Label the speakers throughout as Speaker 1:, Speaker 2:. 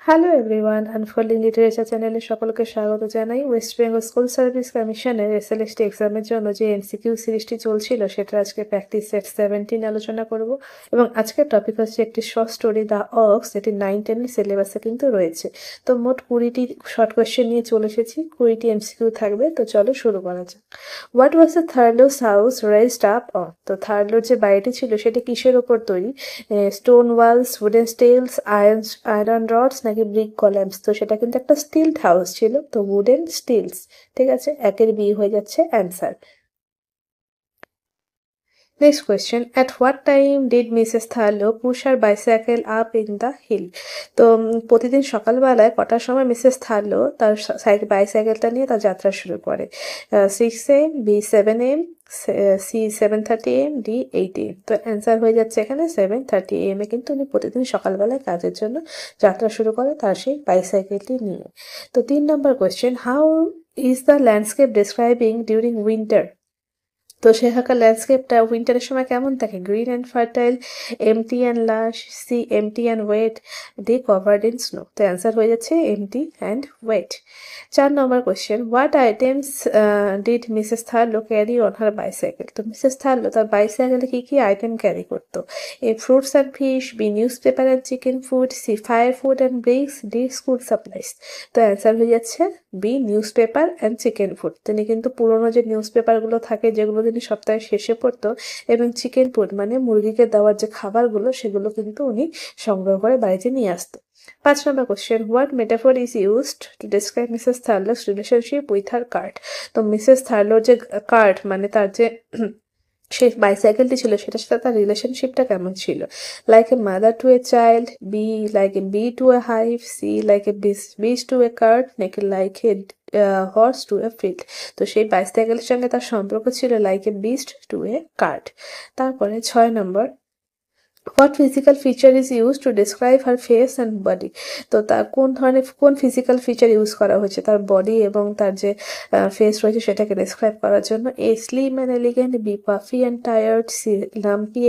Speaker 1: Hello everyone, unfolding literature চ্যানেলে সকলকে স্বাগত জানাই। ওয়েস্ট বেঙ্গল স্কুল সার্ভিস কমিশনের এসএলএসটি এক্সামের জন্য যে এমসিকিউ সিরিজটি চলছিল সেটা আজকে প্র্যাকটিস সেট 17 আলোচনা করব। এবং আজকের টপিক হচ্ছে একটি শর্ট স্টোরি দ্য অক্স, এটি 9-10 সিলেবাসে কিন্তু রয়েছে। তো মোট 20টি শর্ট কোয়েশ্চেন নিয়ে চলে এসেছি, 20টি এমসিকিউ থাকবে। তো চলো শুরু করা যাক। What was the Thurlow's house raised up on? তো থার্লোর যে বাড়িটি ছিল সেটা কিসের ওপর তৈরি? Stone walls, wooden stilts, iron rods নাকি ব্রিক কলামস? তো সেটা কিন্তু একটা স্টিলড হাউস ছিল, তো উডেন স্টিলস। ঠিক আছে, একের বি হয়ে যাচ্ছে answer. Next question, at what time did Mrs Thurlow push her bicycle up in the hill? তো প্রতিদিন সকালবেলায় কটার সময় মিসেস থার্লো তার বাইসাইকেলটা নিয়ে তার যাত্রা শুরু করে? 6 AM, B 7 AM, C 7:30 AM, D 8 AM। তো অ্যান্সার হয়ে যাচ্ছে এখানে 7:30 AM এ কিন্তু উনি প্রতিদিন সকালবেলায় কাজের জন্য যাত্রা শুরু করে তার সেই বাইসাইকেলটি নিয়ে। তো 3 নম্বর question, how is the landscape describing during winter? তো সেখানকার ল্যান্ডস্কেপটা উইন্টারের সময় কেমন থাকে? Green and fertile, empty and lush, C empty and wet, D covered in snow. তো অ্যান্সার হয়ে যাচ্ছে এমটি অ্যান্ড ওয়েট। 4 নম্বর question, what items did Mrs Thurlow carry on her bicycle? তো মিসেস থার্লো তার বাইসাইকেলে কী কী আইটেম ক্যারি করতো? A fruits and fish, B news paper and chicken food, C fire food and bricks, D school supplies. তো answer হয়ে যাচ্ছে B news paper and chicken food. তিনি কিন্তু পুরোনো যে নিউজ পেপারগুলো থাকে যেগুলো তিনি সপ্তাহের শেষে পড়তো, এবং চিকেন ফুড মানে মুরগিকে দেওয়ার যে খাবারগুলো সেগুলো কিন্তু উনি সংগ্রহ করে বাড়িতে নিয়ে আসতো। 5 নম্বর question, what metaphor is used to describe Mrs Thurlow's relationship with her cart? তো মিসেস থার্লোর যে কার্ট মানে তার যে সেই বাইসাইকেলটি ছিল সেটার সাথে তার রিলেশনশিপটা কেমন ছিল? Like a mother to a child, B like a bee to a hive, C like a beast to a cart, নাকি like a horse to a field? তো সেই বাইসাইকেলের সঙ্গে তার সম্পর্ক ছিল like a beast to a cart. তারপরে 6 নম্বর, what physical feature is use to describe her face and body? তো তার কোন ফিজিক্যাল ফিচার ইউজ করা হয়েছে তার বডি এবং তার যে ফেস রয়েছে সেটাকে ডিসক্রাইব করার জন্য? A slim and elegant, B puffy and tired, C lumpy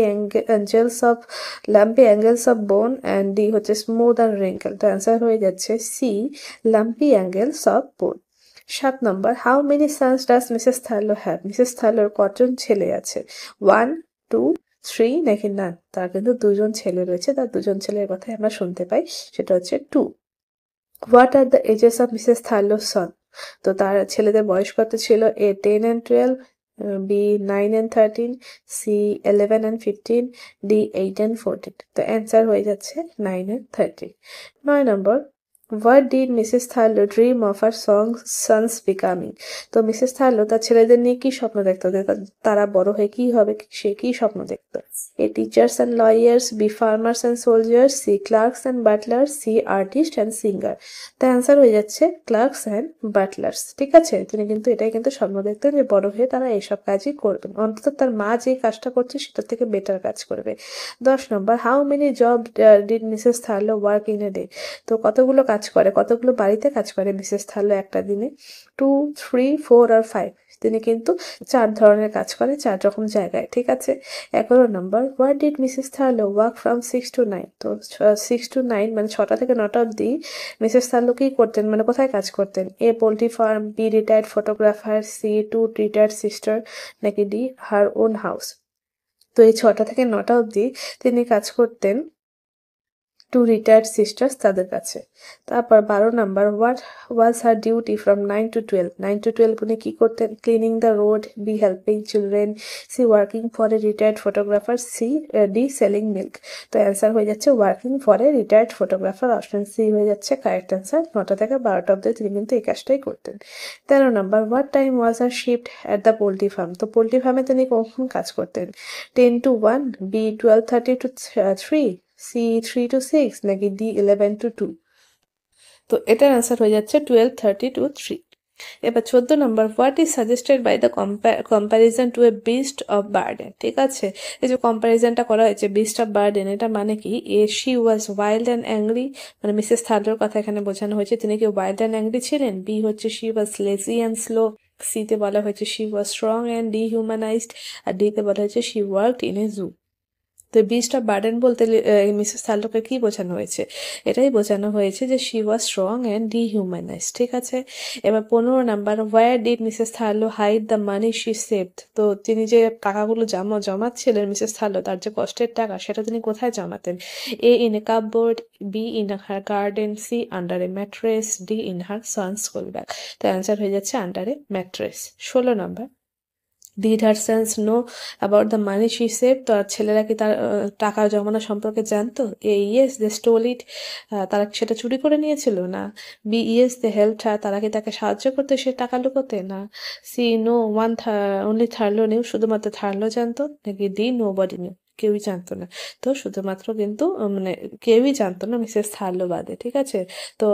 Speaker 1: angles of bone, and D হচ্ছে স্মুথ আর রিঙ্কেল। তো অ্যান্সার হয়ে যাচ্ছে C lumpy angles of bone. 7 নম্বর, how many sons does Mrs Thurlow have? Mrs থার্লোর কজন ছেলে আছে? 1, 2, 3 নাকি নান? তার কিন্তু 2জন ছেলে রয়েছে, তার 2জন ছেলের কথাই আমরা শুনতে পাই, সেটা হচ্ছে 2। What are the ages of Mrs থার্লোর সন? তো তার ছেলেদের বয়স কত ছিল? A 10 and 12, B 9 and 13, C 11 and 15, D 8 and 14। তো অ্যান্সার হয়ে যাচ্ছে 9 and 13। 9 নম্বর, what did Mrs Thurlow dream of her sons becoming? তো মিসেস থার্লো তার ছেলেদের নিয়ে কি স্বপ্ন দেখতো, তারা বড় হয়ে কি হবে, সে কি স্বপ্ন দেখতো? A teachers and lawyers, B farmers and soldiers, C clerks and butlers, C artist and singer. তো অ্যান্সার হয়ে যাচ্ছে ক্লার্কস অ্যান্ড বাটলার্স। ঠিক আছে, তিনি কিন্তু এটাই কিন্তু স্বপ্ন দেখতেন যে বড় হয়ে তারা এইসব কাজই করবেন, অন্তত তার মা যে কাজটা করছে সেটার থেকে বেটার কাজ করবে। 10 নম্বর, how many job did Mrs Thurlow work in a day? তো কতগুলো কাজ করে, কতগুলো বাড়িতে কাজ করে মিসেস থার্লো একটা দিনে? 2, 3, 4 আর 5। তিনি কিন্তু 4 ধরনের কাজ করে, 4 রকম জায়গায়। ঠিক আছে। 11 নম্বর, what did Mrs Thurlow work from 6 to 9? তো 6 to 9 মানে 6টা থেকে 9টা অব্দি মিসেস থার্লো কি করতেন, মানে কোথায় কাজ করতেন? A poultry farm, B retired photographer, C 2 retired sister, নাকি ডি হার ওন হাউস? তো এই 6টা থেকে 9টা অব্দি তিনি কাজ করতেন 2 রিটায়ার্ড সিস্টার্স তাদের কাছে। তারপর 12 নম্বর, what was her duty from 9 to 12? 9 to 12 উনি কি করতেন? Cleaning the road, B helping children, C working for a retired photographer, C D selling milk. তো অ্যান্সার হয়ে যাচ্ছে working for a retired photographer, option C হয়ে যাচ্ছে correct answer. 9টা থেকে 12টা অব্দি তিনি কিন্তু এই কাজটাই করতেন। 13 নম্বর, what time was her shift at the poultry farm? তো পোল্ট্রি ফার্মে তিনি কখন কাজ করতেন? 10 to 1, B 12:30 to 3, C 3 to 6, নাকি ডি 11 to 2? তো এটার অ্যান্সার হয়ে যাচ্ছে 12:30 to 3। এবার 14 নম্বর, what is suggested by the comparison to a beast of burden? ঠিক আছে, এই যে কম্প্যারিজনটা করা হয়েছে বিস্ট অফ বার্ডেন, এটা মানে কি? A she was wild and angry, মানে মিসেস থার্লোর কথা এখানে বোঝানো হয়েছে, তিনি কি ওয়াইল্ড অ্যান্ড অ্যাংরি ছিলেন? বি হচ্ছে she was lazy and slow, সিতে বলা হয়েছে she was strong and dehumanised, আর ডিতে বলা হয়েছে she worked in a zoo. তো তো বিস্ট অফ বার্ডেন বলতে মিসেস থার্লোকে কি বোঝানো হয়েছে? এটাই বোঝানো হয়েছে যে she was strong and dehumanise. ঠিক আছে, এবার 15 number, where did Mrs Thurlow hide the money she saved? তো তিনি যে টাকাগুলো জমাচ্ছিলেন মিসেস থার্লো, তার যে কষ্টের টাকা, সেটা তিনি কোথায় জমাতেন? A in a cupboard, B in her garden, C under a mattress, D in her son school bag. তো অ্যান্সার হয়ে যাচ্ছে under a mattress. 16 number, did her sons know about the money she save? তো আর ছেলেরা কি তার টাকা জমানো সম্পর্কে জানতো? এ ইয়েস, দে স্টোল ইট, তারা কি সেটা চুরি করে নিয়েছিল? না। বি ইয়েস, দে হেল্পড হার, তারা কি তাকে সাহায্য করতে সে টাকা লুকোতে? না। সি নো, অনলি থার্লো নিউ, শুধুমাত্র থার্লো জানতো? নাকি ডি নো বডি নিউ, কেউই জানতো না? তো শুধুমাত্র কিন্তু মানে কেউই জানতো না মিসেস থার্লো বাদে। ঠিক আছে, তো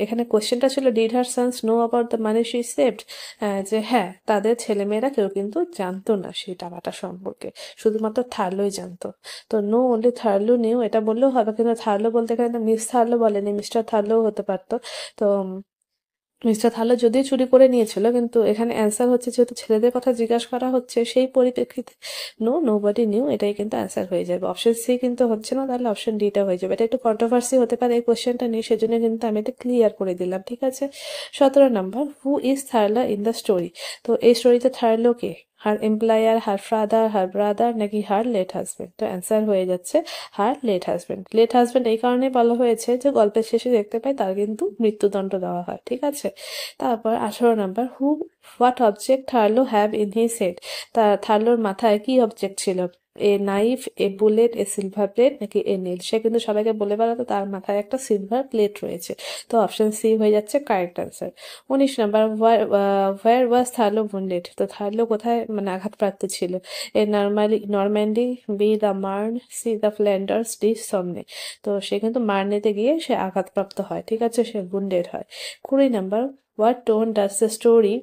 Speaker 1: এখানে কোশ্চেনটা ছিল did her sons know about the money she saved, যে হ্যাঁ, তাদের ছেলেমেয়েরা কেউ কিন্তু জানতো না সেই টাকাটা সম্পর্কে, শুধুমাত্র থার্লোই জানতো। তো নো অনলি থার্লো নিউ এটা বললেও হবে, কিন্তু থার্লো বলতে এখানে মিস থার্লো বলেনি, মিস্টার থার্লোও হতে পারতো। তো মিস্টার থার্লো যদিও চুরি করে নিয়েছিল, কিন্তু এখানে অ্যান্সার হচ্ছে যেহেতু ছেলেদের কথা জিজ্ঞাসা করা হচ্ছে, সেই পরিপ্রেক্ষিতে নোবডি নিউ এটাই কিন্তু অ্যান্সার হয়ে যাবে। অপশন সি কিন্তু হচ্ছে না, তাহলে অপশন ডিটা হয়ে যাবে। এটা একটু কন্ট্রোভার্সি হতে পারে এই কোশ্চেনটা নিয়ে, সেজন্য কিন্তু আমি এটা ক্লিয়ার করে দিলাম। ঠিক আছে, 17 number, who is Thurlow in the story? তো এই স্টোরিতে থার্লো কে? Her employer, her father, her brother, নাকি হার লেট হাজবেন্ড? তো অ্যান্সার হয়ে যাচ্ছে her late husband. Late husband এই কারণে বলা হয়েছে যে গল্পের শেষে দেখতে পাই তার কিন্তু মৃত্যুদণ্ড দেওয়া হয়। ঠিক আছে, তারপর 18 number, what object Thurlow have in his head? তা থার্লোর মাথায় কি অবজেক্ট ছিল? A knife, a bullet, a silver plate, নাকি এ নীল? সে কিন্তু সবাইকে বলে বেড়াতো তার মাথায় একটা সিলভার প্লেট রয়েছে। তো অপশন সি হয়ে যাচ্ছে correct answer. 19 number, where was Thurlow wounded? তো থার্লো কোথায় মানে আঘাতপ্রাপ্ত ছিল? A Normandy, B the Marne, C the Flanders, D Somme? তো সে কিন্তু মার্নেতে গিয়ে সে আঘাতপ্রাপ্ত হয়। ঠিক আছে, সে উন্ডেড হয়। 20 number, what tone does the story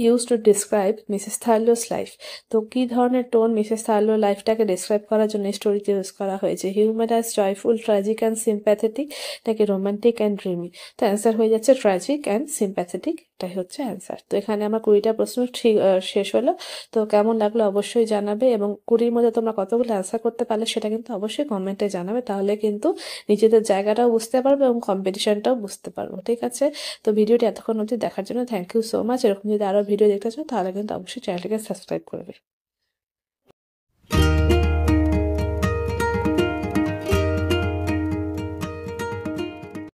Speaker 1: use to describe Mrs Thurlow's life? তো কি ধরনের টোন মিসেস থার্লোর লাইফটাকে ডিসক্রাইব করার জন্য স্টোরিতে ইউজ করা হয়েছে? Humanise, joyful, tragic and sympathetic, নাকি রোমান্টিক অ্যান্ড ড্রিমি? তো অ্যান্সার হয়ে যাচ্ছে ট্র্যাজিক অ্যান্ড সিম্প্যাথেটিক, এটাই হচ্ছে অ্যান্সার। তো এখানে আমার 20টা প্রশ্ন ঠিক শেষ হলো। তো কেমন লাগলো অবশ্যই জানাবে, এবং 20-র মধ্যে তোমরা কতগুলো অ্যান্সার করতে পারলে সেটা কিন্তু অবশ্যই কমেন্টে জানাবে, তাহলে কিন্তু নিজেদের জায়গাটাও বুঝতে পারবো এবং কম্পিটিশনটাও বুঝতে পারবো। ঠিক আছে, তো ভিডিওটি এতক্ষণ অবধি দেখার জন্য থ্যাংক ইউ সো মাচ। এরকম যদি আরও ভিডিও দেখতে চাও তাহলে কিন্তু অবশ্যই চ্যানেলটিকে সাবস্ক্রাইব করবে।